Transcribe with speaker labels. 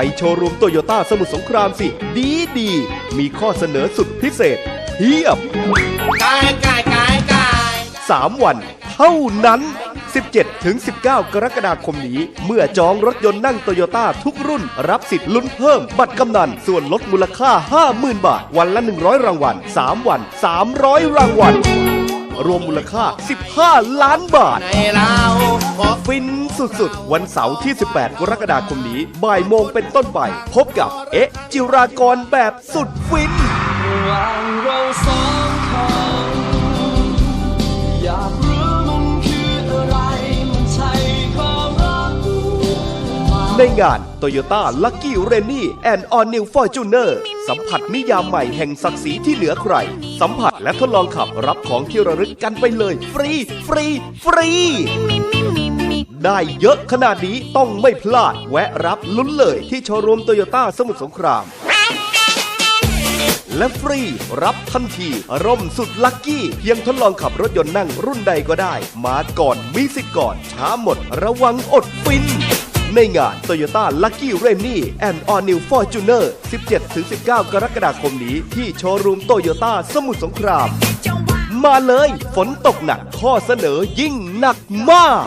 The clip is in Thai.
Speaker 1: ไปโชว์รูมโตโยต้าสมุทรสงครามสิดีมีข้อเสนอสุดพิเศษเพียบ3 วันเท่านั้น17-19 กรกฎาคมนี้เมื่อจองรถยนต์นั่งโตโยต้าทุกรุ่นรับสิทธิ์ลุ้นเพิ่มบัตรกำนันส่วนลดมูลค่า 50,000 บาทวันละ100รางวัล3 วัน300รางวัลรวมมูลค่า15 ล้านบาทฟินสุดๆวันเสาร์ที่18 กรกฎาคมนี้บ่ายโมงเป็นต้นไปพบกับจิรากรแบบสุดฟินในงาน Toyota Lucky Rennie and All New Fortuner สัมผัสนิยามใหม่แห่งศักดิ์ศรีที่เหนือใครสัมผัสและทดลองขับรับของที่ระลึกกันไปเลยฟรีได้เยอะขนาดนี้ต้องไม่พลาดแวะรับลุ้นเลยที่โชว์รูม Toyota สมุทรสงครามและฟรีรับทันทีร่มสุดลัคกี้เพียงทดลองขับรถยนต์นั่งรุ่นใดก็ได้มาก่อนมีสิทธิ์ก่อนช้าหมดระวังอดฟินในงาน Toyota Lucky Rennie and All New Fortuner 17-19 กรกฎาคมนี้ที่โชว์รูมโตโยต้าสมุทรสงครามมาเลยฝนตกหนักข้อเสนอยิ่งหนักมาก